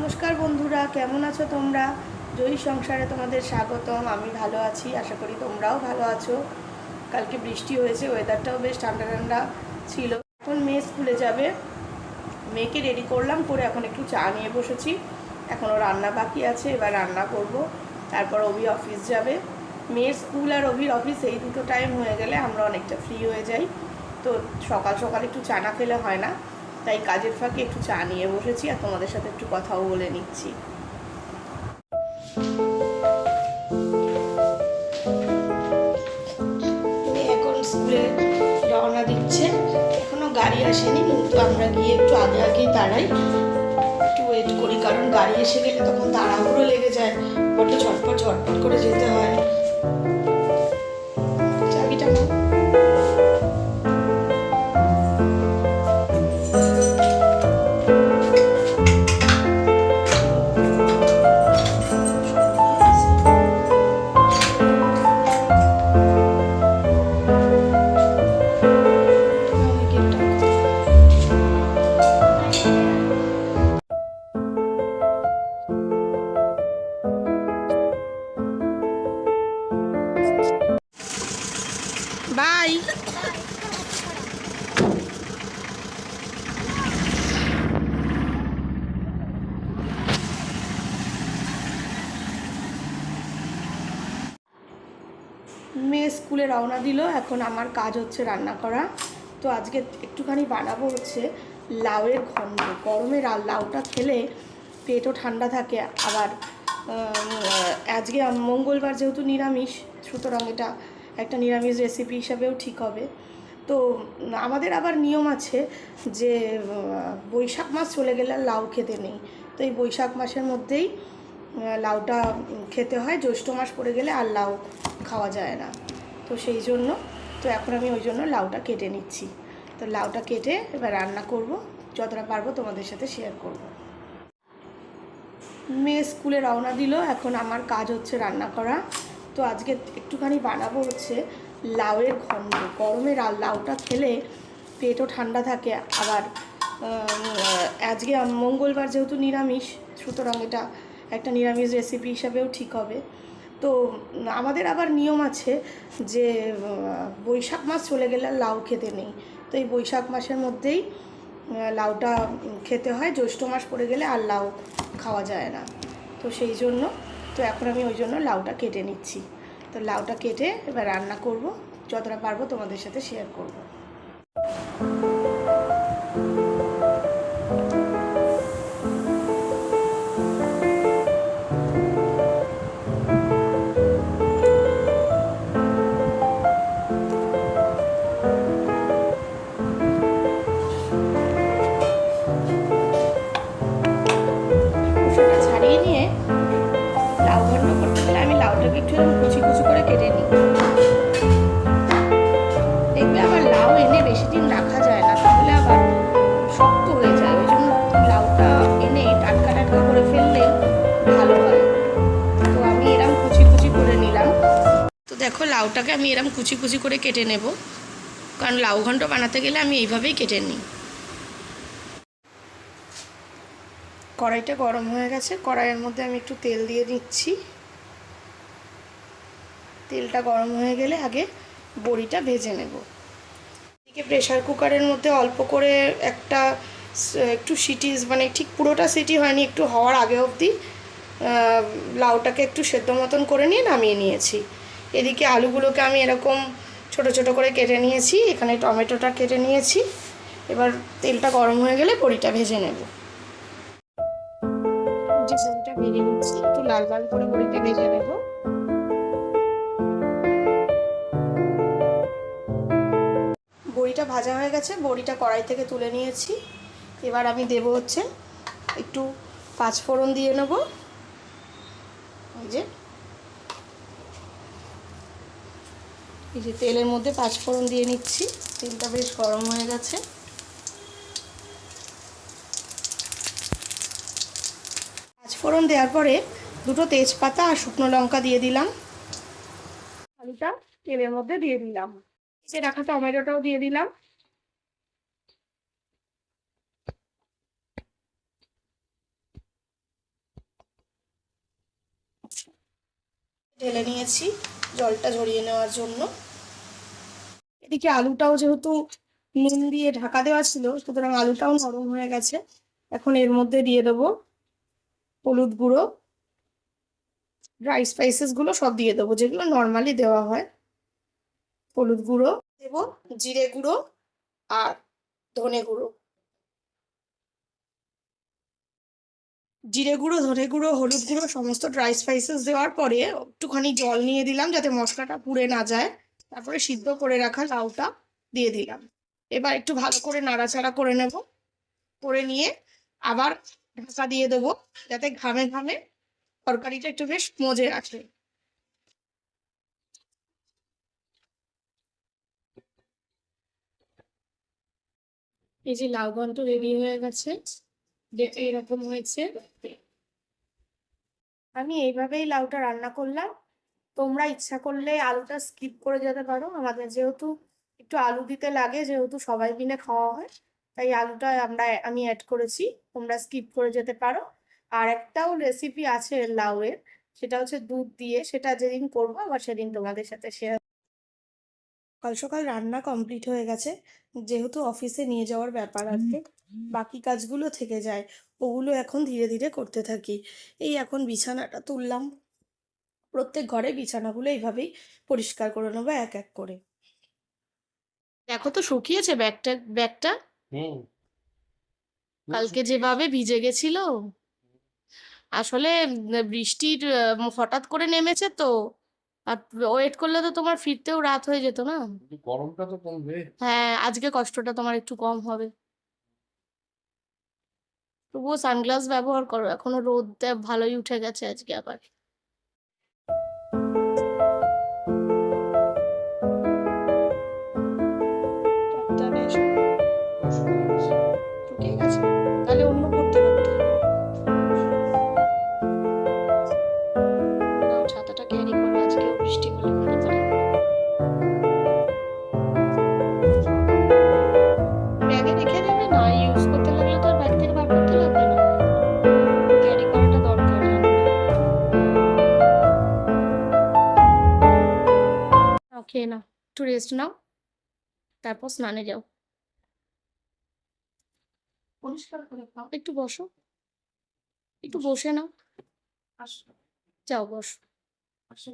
নমস্কার বন্ধুরা, কেমন আছো তোমরা? জয়ী সংসারে তোমাদের স্বাগতম। আমি ভালো আছি, আশা করি তোমরাও ভালো আছো। কালকে বৃষ্টি হয়েছে, ওয়েদারটাও বেশ ঠান্ডা ঠান্ডা ছিল। এখন মেয়ে স্কুলে যাবে, মেয়েকে রেডি করলাম, করে এখন একটু চা নিয়ে বসেছি। এখনও রান্না বাকি আছে, এবার রান্না করব। তারপর অভি অফিস যাবে। মেয়ের স্কুল আর অভির অফিস এই দুটো টাইম হয়ে গেলে আমরা অনেকটা ফ্রি হয়ে যাই। তো সকাল সকাল একটু চা না খেলে হয় না, তাই কাজের ফাঁকে একটু চা নিয়ে বসেছি আর তোমাদের সাথে একটু কথাও বলে নিচ্ছি। এখন স্কুলে রওনা দিচ্ছে, এখনো গাড়ি আসেনি, কিন্তু আমরা গিয়ে একটু আগে আগেই দাঁড়াই, একটু ওয়েট করি, কারণ গাড়ি এসে গেলে তখন তাড়াহুড়ো লেগে যায়, বড্ড ঝটপট ঝটপট করে যেতে হয়। চাবিটা নাও। বাই। মেয়ে স্কুলে রওনা দিল, এখন আমার কাজ হচ্ছে রান্না করা। তো আজকে একটুখানি বানাবো হচ্ছে লাউয়ের ঘন্ট। গরমে লাউটা খেলে পেটও ঠান্ডা থাকে, আবার আজকে মঙ্গলবার যেহেতু নিরামিষ, সুতরাং এটা একটা নিরামিষ রেসিপি হিসাবেও ঠিক হবে। তো আমাদের আবার নিয়ম আছে যে বৈশাখ মাস চলে গেলে লাউ খেতে নেই। তো এই বৈশাখ মাসের মধ্যেই লাউটা খেতে হয়, জ্যৈষ্ঠ মাস পড়ে গেলে আর লাউ খাওয়া যায় না। তো সেই জন্য তো এখন আমি ওই জন্য লাউটা কেটে নিচ্ছি। তো লাউটা কেটে এবার রান্না করব, যতটা পারবো তোমাদের সাথে শেয়ার করব। মেয়ে স্কুলে রওনা দিল, এখন আমার কাজ হচ্ছে রান্না করা। তো আজকে একটুখানি বানাবো হচ্ছে লাউয়ের ঘন্ট। গরমে লাউটা খেলে পেটও ঠান্ডা থাকে, আবার আজকে মঙ্গলবার যেহেতু নিরামিষ, সুতরাং এটা একটা নিরামিষ রেসিপি হিসাবেও ঠিক হবে। তো আমাদের আবার নিয়ম আছে যে বৈশাখ মাস চলে গেলে লাউ খেতে নেই। তো এই বৈশাখ মাসের মধ্যেই লাউটা খেতে হয়, জ্যৈষ্ঠ মাস পড়ে গেলে আর লাউ খাওয়া যায় না। তো সেই জন্য তো এখন আমি ওই জন্য লাউটা কেটে নিচ্ছি। তো লাউটা কেটে এবার রান্না করব, যতটা পারবো তোমাদের সাথে শেয়ার করব। খোসাটা ছাড়িয়ে নিয়ে লাউ ঘন্ট করতে গেলে আমি লাউটাকে একটু কুচি কুচি করে কেটে নিই। দেখবে আবার লাউ এনে বেশি দিন রাখা যায় না, তাহলে আবার শক্ত হয়ে যায়। ওই জন্য লাউটা এনে টাটকা টাটকা করে ফেললে ভালো হয়। তো আমি এরম কুচি কুচি করে নিলাম। তো দেখো, লাউটাকে আমি এরম কুচি কুচি করে কেটে নেব, কারণ লাউ ঘন্ট বানাতে গেলে আমি এইভাবেই কেটে নিই। কড়াইটা গরম হয়ে গেছে, কড়াইয়ের মধ্যে আমি একটু তেল দিয়ে নিচ্ছি। তেলটা গরম হয়ে গেলে আগে বড়িটা ভেজে নেব। এদিকে প্রেশার কুকারের মধ্যে অল্প করে একটু সিটি, মানে ঠিক পুরোটা সিটি হয়নি, একটু হওয়ার আগে অবধি লাউটাকে একটু সেদ্ধ মতন করে নিয়ে নামিয়ে নিয়েছি। এদিকে আলুগুলোকে আমি এরকম ছোট ছোট করে কেটে নিয়েছি, এখানে টমেটোটা কেটে নিয়েছি। এবার তেলটা গরম হয়ে গেলে বড়িটা ভেজে নেব। যে বড়িটা ভেজে নিচ্ছি, একটু লাল লাল করে বড়িটা ভেজে নেব। বড়িটা ভাজা হয়ে গেছে, বড়িটা কড়াই থেকে তুলে নিয়েছি। এবার আমি দেব হচ্ছে একটু পাঁচফোড়ন দিয়ে নেব। এই যে তেলের মধ্যে পাঁচফোড়ন দিয়ে নিচ্ছি। তেলটা বেশ গরম হয়ে গেছে। পাঁচফোড়ন দেওয়ার পরে দুটো তেজপাতা আর শুকনো লঙ্কা দিয়ে দিলাম। আলুটা তেলের মধ্যে দিয়ে দিলাম, কেটে রাখা টমেটোটাও দিয়ে দিলাম। ঢেলে নিয়েছি জলটা ঝরিয়ে নেওয়ার জন্য। এদিকে আলুটাও যেহেতু নুন দিয়ে ঢাকা দেওয়া ছিল, সুতরাং আলুটাও নরম হয়ে গেছে। এখন এর মধ্যে দিয়ে দেবো হলুদ গুঁড়ো, ড্রাই স্পাইসেস গুলো সব দিয়ে দেবো যেগুলো নর্মালি দেওয়া হয়। হলুদ গুঁড়ো দেবো, জিরে গুঁড়ো আর ধনে গুঁড়ো। জিরে গুঁড়ো, ধনে গুঁড়ো, হলুদ গুঁড়ো সমস্ত ড্রাই স্পাইসেস দেওয়ার পরে একটুখানি জল নিয়ে দিলাম যাতে মশলাটা পুড়ে না যায়। তারপরে সিদ্ধ করে রাখা লাউটা দিয়ে দিলাম। এবার একটু ভালো করে নাড়াচাড়া করে নেব, করে নিয়ে আবার ঢাকা দিয়ে দেবো যাতে ঘামে ঘামে তরকারিটা একটু বেশ মজে আসে। এই যে লাউ ঘন্ট রেডি হয়ে গেছে, দেখতে এরকম হয়েছে। আমি এইভাবেই লাউটা রান্না করলাম। তোমরা ইচ্ছা করলে আলুটা স্কিপ করে যেতে পারো, আমাদের যেহেতু একটু আলু দিতে লাগে, যেহেতু সবাই মিলে খাওয়া হয়, তাই আলুটা আমি অ্যাড করেছি। তোমরা স্কিপ করে যেতে পারো। আর একটাও রেসিপি আছে লাউয়ের, সেটা হচ্ছে দুধ দিয়ে, সেটা যেদিন করবো আবার সেদিন তোমাদের সাথে শেয়ার। সকাল সকাল রান্না কমপ্লিট হয়ে গেছে, যেহেতু অফিসে নিয়ে যাওয়ার ব্যাপার আছে বাকি কাজগুলো থেকে যায়, ওগুলো এখন ধীরে ধীরে করতে থাকি। এই এখন বিছানাটা তুললাম, প্রত্যেক ঘরে বিছানাগুলো এইভাবেই পরিষ্কার করে নেবো এক এক করে। দেখো তো শুকিয়েছে ব্যাগটা ব্যাগটা কালকে যেভাবে ভিজে গেছিল। আসলে বৃষ্টির হঠাৎ করে নেমেছে তো, আর ওয়েট করলে তো তোমার ফিরতেও রাত হয়ে যেত না। গরমটা তো কমবে। হ্যাঁ, আজকে কষ্টটা তোমার একটু কম হবে। তবুও সানগ্লাস ব্যবহার করো, এখনো রোদটা ভালোই উঠে গেছে আজকে আবার। ট্রাক্টরে এসে শুকিয়ে গেছে, তাহলে অন্য করতে পারতে। নাও ছাতাটা ক্যারি করো, আজকেও বৃষ্টি হলে ভালো করে। ব্যাগে রেখে দেবে না, ইউজ করতে লাগলে তো আর ব্যাগ থেকে বার করতে লাগবে না। ক্যারি করাটা দরকার, জানো না? নাও খেয়ে নাও, একটু রেস্ট নাও, তারপর স্নানে যাও। পরিষ্কার করে খাও, একটু বসো, একটু বসে নাও। আসো, যাও বসো। আসো,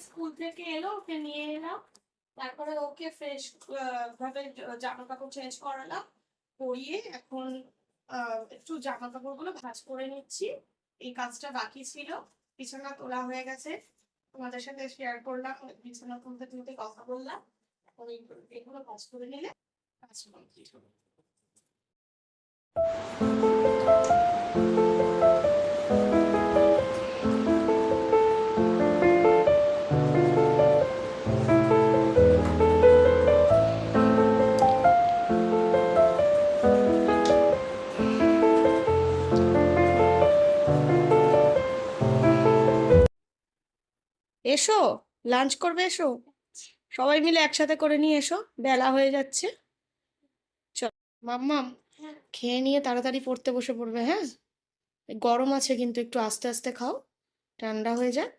স্কুল থেকে এলো, ওকে নিয়ে এলাম, তারপরে ওকে ফ্রেশ ভাবে জামা কাপড় চেঞ্জ করালাম, পরিয়ে এখন একটু জামা কাপড় গুলো ভাঁজ করে নিচ্ছি। এই কাজটা বাকি ছিল। বিছানা তোলা হয়ে গেছে, তোমাদের সাথে শেয়ার করলাম, বিছানা তুলতে তুলতে কথা বললাম। এখন এগুলো ভাঁজ করে নিলে কাজ কমপ্লিট হবে। এসো, লাঞ্চ করবে, এসো সবাই মিলে একসাথে করে নিয়ে এসো, বেলা হয়ে যাচ্ছে। চল মাম্মাম, খেয়ে নিয়ে তাড়াতাড়ি পড়তে বসে পড়বে, হ্যাঁ? গরম আছে কিন্তু একটু আস্তে আস্তে খাও, ঠান্ডা হয়ে যাক,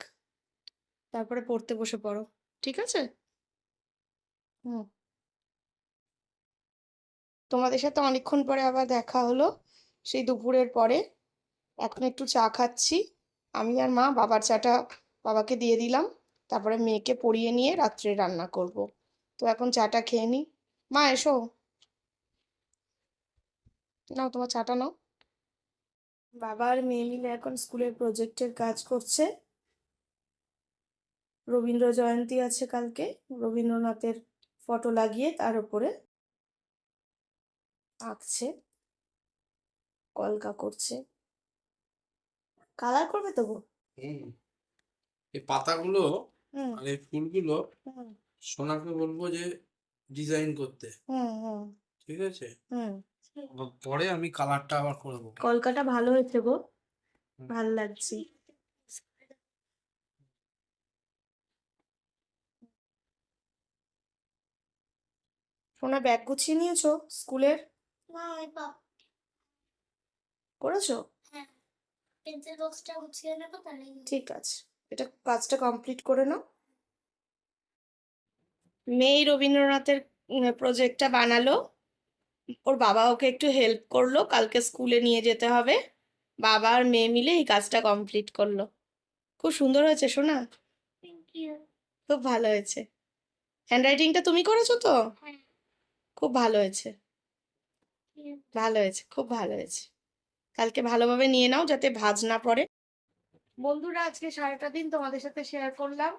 তারপরে পড়তে বসে পড়ো, ঠিক আছে? হুম। তোমাদের সাথে অনেকক্ষণ পরে আবার দেখা হলো, সেই দুপুরের পরে। এখন একটু চা খাচ্ছি, আমি আর মা। বাবার চাটা বাবাকে দিয়ে দিলাম, তারপরে মেয়েকে পড়িয়ে নিয়ে রাত্রে রান্না করব। তো এখন চাটা খেয়ে নিই। মা এসো, নাও তোমার চাটা নাও। বাবা আর মেয়ে মিলে এখন স্কুলের প্রজেক্টের কাজ করছে। রবীন্দ্র জয়ন্তী আছে কালকে, রবীন্দ্রনাথের ফটো লাগিয়ে তার উপরে আঁকছে, কলকা করছে। কালার করবে তো গো? হুম। এই পাতাগুলো হুম আর এই ফুলগুলো হুম সোনাকে বলবো যে ডিজাইন করতে, হুম হুম ঠিক আছে? হুম। পরে আমি কালারটা আবার করবো। কলকাটা ভালো হয়েছে গো, হুম। ভাল লাগছে। সোনা ব্যাগ গুছিয়ে নিয়েছো স্কুলের? না ওই বাপ করেছো? হ্যাঁ পেন্সিল বক্সটা গুছিয়ে নেবো তাহলেই হবে। ঠিক আছে, এটা কাজটা কমপ্লিট করে নাও। মেয়ে রবীন্দ্রনাথের প্রজেক্টটা বানালো, ওর বাবা ওকে একটু হেল্প করলো, কালকে স্কুলে নিয়ে যেতে হবে। বাবা আর মেয়ে মিলে এই কাজটা কমপ্লিট করলো। খুব সুন্দর হয়েছে সোনা, Thank you. খুব ভালো হয়েছে। হ্যান্ডরাইটিংটা তুমি করেছো তো? হ্যাঁ খুব ভালো হয়েছে, ভালো হয়েছে, খুব ভালো হয়েছে। কালকে ভালোভাবে নিয়ে নাও যাতে ভাঁজ না পড়ে। বন্ধুরা, আজকে সারাটা দিন তোমাদের সাথে শেয়ার করলাম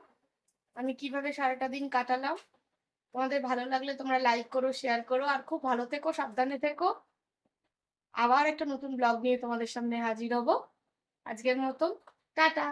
আমি কিভাবে সারাটা দিন কাটালাম। তোমাদের ভালো লাগলে তোমরা লাইক করো, শেয়ার করো, আর খুব ভালো থেকো, সাবধানে থেকো। আবার একটা নতুন ব্লগ নিয়ে তোমাদের সামনে হাজির হব। আজকের মতো টাটা।